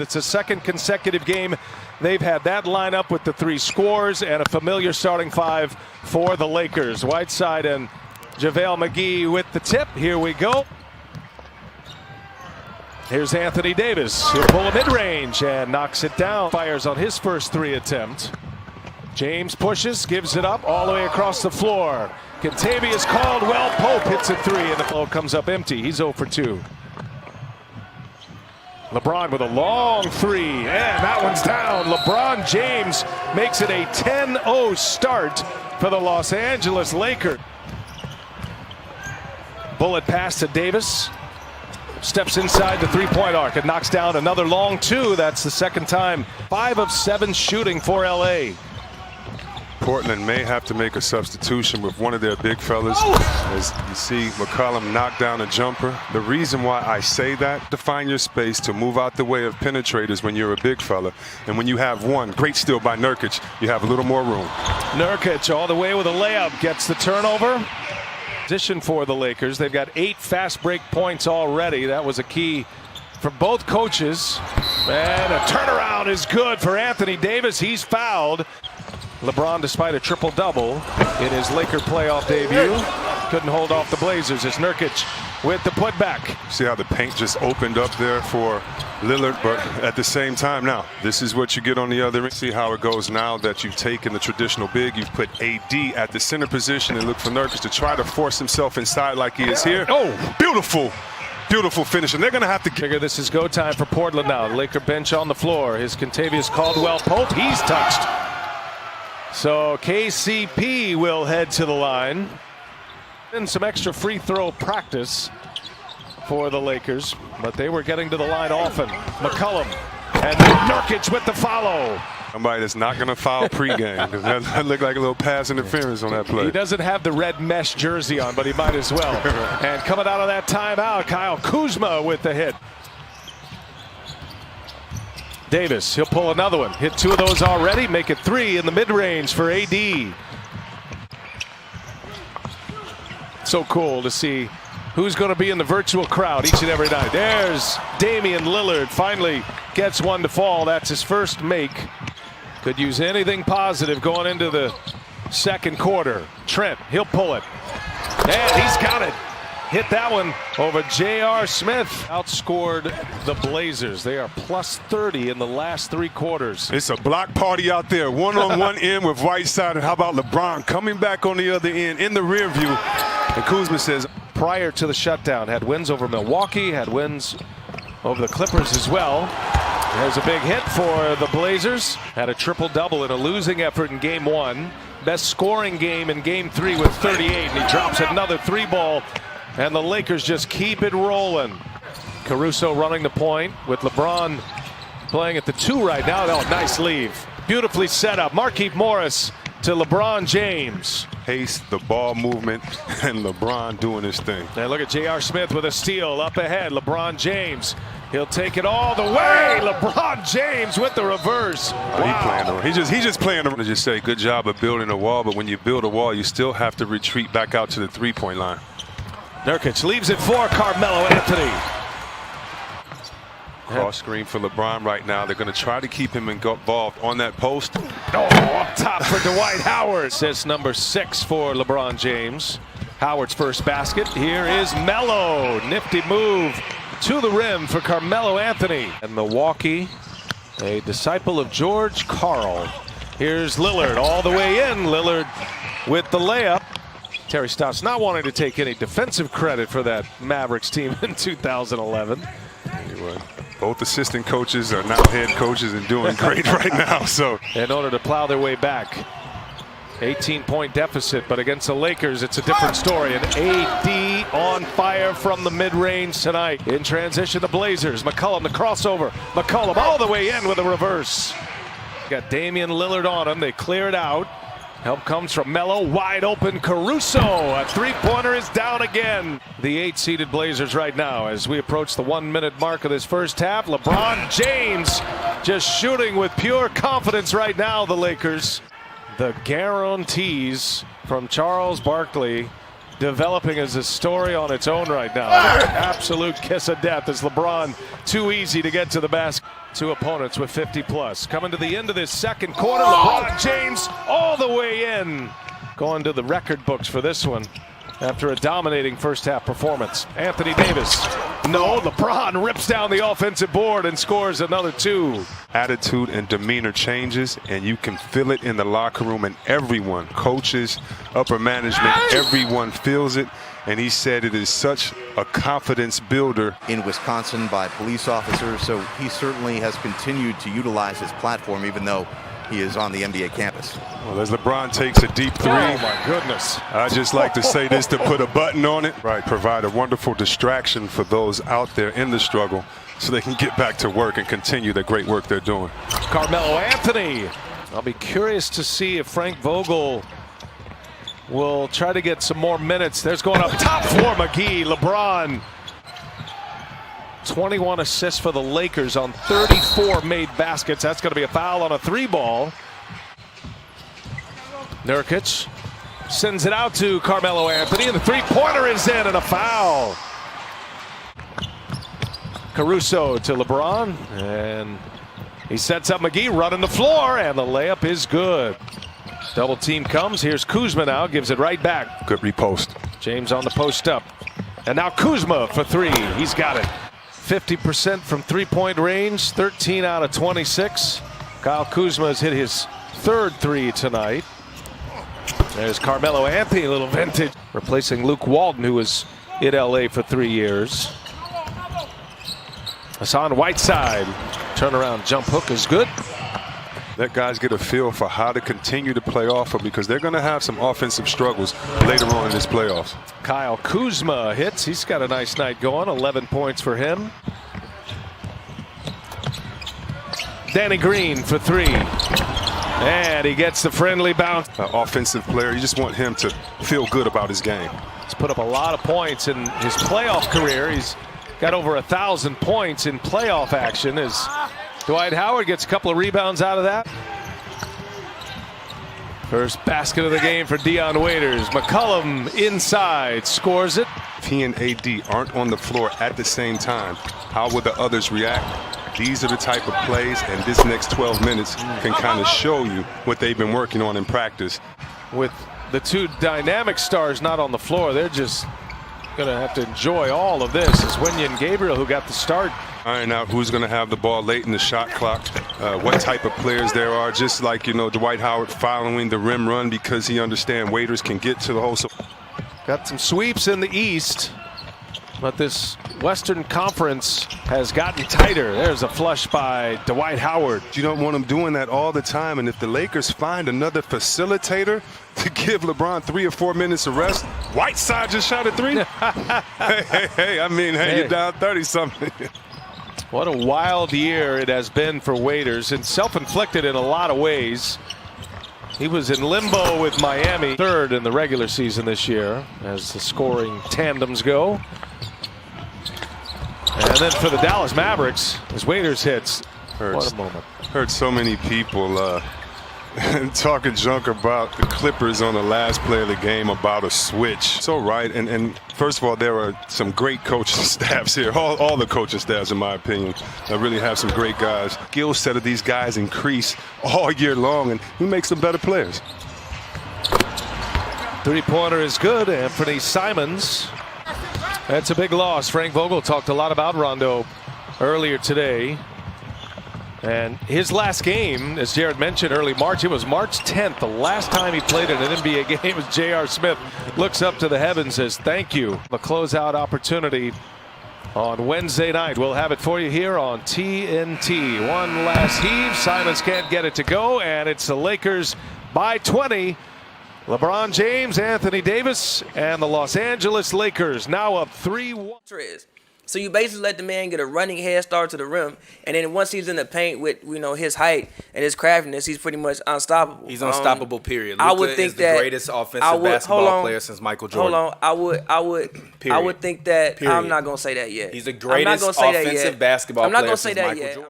It's a second consecutive game they've had that lineup with the 3 scores and a familiar starting 5 for the Lakers. Whiteside and JaVale McGee with the tip. Here we go. Here's Anthony Davis. He'll pull a mid-range and knocks it down. Fires on his first 3 attempt. James pushes, gives it up all the way across the floor. Kentavious Caldwell Pope hits a 3 and the flow comes up empty. He's 0 for 2. LeBron with a long 3, and that one's down. LeBron James makes it a 10-0 start for the Los Angeles Lakers. Bullet pass to Davis. Steps inside the 3-point arc and knocks down another long 2. That's the second time. 5 of 7 shooting for LA. Portland may have to make a substitution with one of their big fellas. As you see McCollum knock down a jumper. The reason why I say that, to find your space, to move out the way of penetrators when you're a big fella. And when you have one, great steal by Nurkic, you have a little more room. Nurkic all the way with a layup, gets the turnover. Position for the Lakers. They've got 8 fast break points already. That was a key for both coaches. And a turnaround is good for Anthony Davis. He's fouled. LeBron, despite a triple-double in his Laker playoff debut, couldn't hold off the Blazers. It's Nurkic with the putback. See how the paint just opened up there for Lillard, but at the same time, now, this is what you get on the other end. See how it goes now that you've taken the traditional big. You've put AD at the center position and look for Nurkic to try to force himself inside like he is here. Oh, beautiful. Beautiful finish, and they're going to have to figure this is go time for Portland now. The Laker bench on the floor. His Kentavious Caldwell Pope, he's touched. So KCP will head to the line. And some extra free throw practice for the Lakers, but they were getting to the line often. McCollum and Nurkic with the follow. Somebody that's not going to foul pregame. That looked like a little pass interference on that play. He doesn't have the red mesh jersey on, but he might as well. And coming out of that timeout, Kyle Kuzma with the hit. Davis, he'll pull another one. Hit 2 of those already, make it 3 in the mid-range for AD. So cool to see who's going to be in the virtual crowd each and every night. There's Damian Lillard, finally gets one to fall. That's his first make. Could use anything positive going into the second quarter. Trent, he'll pull it. And he's got it. Hit that one over J.R. Smith. Outscored the Blazers. They are plus 30 in the last 3 quarters. It's a block party out there. One on one end with Whiteside. And how about LeBron coming back on the other end in the rear view? And Kuzma says, prior to the shutdown, had wins over Milwaukee, had wins over the Clippers as well. There's a big hit for the Blazers. Had a triple-double in a losing effort in Game 1. Best scoring game in Game 3 with 38. And he drops another 3-ball. And the Lakers just keep it rolling. Caruso running the point with LeBron playing at the 2 right now. Oh, nice leave. Beautifully set up. Markieff Morris to LeBron James. Pace, the ball movement, and LeBron doing his thing. And look at J.R. Smith with a steal up ahead. LeBron James. He'll take it all the way. LeBron James with the reverse. Wow. He's just playing around. Just say good job of building a wall, but when you build a wall, you still have to retreat back out to the 3-point line. Nurkic leaves it for Carmelo Anthony. Cross screen for LeBron right now. They're going to try to keep him involved on that post. Oh, up top for Dwight Howard. Assist number 6 for LeBron James. Howard's first basket. Here is Melo. Nifty move to the rim for Carmelo Anthony. And Milwaukee, a disciple of George Karl. Here's Lillard all the way in. Lillard with the layup. Terry Stotts not wanting to take any defensive credit for that Mavericks team in 2011. Anyway, both assistant coaches are now head coaches and doing great right now. So in order to plow their way back, 18-point deficit, but against the Lakers, it's a different story. And AD on fire from the mid-range tonight. In transition, the Blazers. McCollum, the crossover. McCollum all the way in with a reverse. Got Damian Lillard on him. They clear it out. Help comes from Melo, wide open Caruso. A 3-pointer is down again. The 8-seeded Blazers right now as we approach the 1-minute mark of this first half. LeBron James just shooting with pure confidence right now, the Lakers. The guarantees from Charles Barkley developing as a story on its own right now. Absolute kiss of death as LeBron too easy to get to the basket. Two opponents with 50+. Coming to the end of this second quarter, LeBron James all the way in. Going to the record books for this one after a dominating first half performance. Anthony Davis. No, LeBron rips down the offensive board and scores another 2. Attitude and demeanor changes, and you can feel it in the locker room, and everyone, coaches, upper management, everyone feels it. And he said it is such a confidence builder. In Wisconsin by police officers, so he certainly has continued to utilize his platform even though he is on the NBA campus. Well, as LeBron takes a deep 3. Oh my goodness. I just like to say this to put a button on it. Right, provide a wonderful distraction for those out there in the struggle so they can get back to work and continue the great work they're doing. Carmelo Anthony. I'll be curious to see if Frank Vogel will try to get some more minutes. There's going up top for McGee. LeBron. 21 assists for the Lakers on 34 made baskets. That's going to be a foul on a 3-ball. Nurkic sends it out to Carmelo Anthony, and the 3-pointer is in, and a foul. Caruso to LeBron, and he sets up McGee running the floor, and the layup is good. Double team comes. Here's Kuzma now, gives it right back. Good repost. James on the post up. And now Kuzma for 3. He's got it. 50% from 3-point range, 13 out of 26. Kyle Kuzma has hit his 3rd 3 tonight. There's Carmelo Anthony, a little vintage, replacing Luke Walton, who was in LA for 3 years. Hassan Whiteside, turnaround jump hook is good. Let guys get a feel for how to continue to play off of, because they're going to have some offensive struggles later on in this playoffs. Kyle Kuzma hits. He's got a nice night going. 11 points for him. Danny Green for 3. And he gets the friendly bounce. Offensive player, you just want him to feel good about his game. He's put up a lot of points in his playoff career. He's got over 1,000 points in playoff action as Dwight Howard gets a couple of rebounds out of that. First basket of the game for Dion Waiters. McCollum inside, scores it. If he and AD aren't on the floor at the same time, how will the others react? These are the type of plays, and this next 12 minutes can kind of show you what they've been working on in practice. With the 2 dynamic stars not on the floor, they're just going to have to enjoy all of this. It's Wenyen and Gabriel who got the start. Iron out who's going to have the ball late in the shot clock, what type of players there are, just like, Dwight Howard following the rim run because he understands Waiters can get to the hole. So got some sweeps in the East, but this Western Conference has gotten tighter. There's a flush by Dwight Howard. You don't want him doing that all the time, and if the Lakers find another facilitator to give LeBron 3 or 4 minutes of rest, Whiteside just shot a 3. Hey, you're down 30-something. What a wild year it has been for Waiters, and self-inflicted in a lot of ways. He was in limbo with Miami, 3rd in the regular season this year as the scoring tandems go. And then for the Dallas Mavericks, as Waiters hits, what a moment. Heard so many people talking junk about the Clippers on the last play of the game about a switch. So right, and first of all, there are some great coaching staffs here. All the coaching staffs, in my opinion, really have some great guys. Skill set of these guys increase all year long, and he makes them better players. 3-pointer is good. Anthony Simons. That's a big loss. Frank Vogel talked a lot about Rondo earlier today. And his last game, as Jared mentioned, early March, it was March 10th. The last time he played in an NBA game was J.R. Smith. Looks up to the heavens, says thank you. A closeout opportunity on Wednesday night. We'll have it for you here on TNT. One last heave. Simons can't get it to go, and it's the Lakers by 20. LeBron James, Anthony Davis, and the Los Angeles Lakers now up 3-1. So you basically let the man get a running head start to the rim, and then once he's in the paint with his height and his craftiness, he's pretty much unstoppable. He's unstoppable. Period. I would think is that the greatest offensive basketball player since Michael Jordan. Hold on, I would think that. Period. I'm not gonna say that yet. He's the greatest offensive basketball player since Michael Jordan.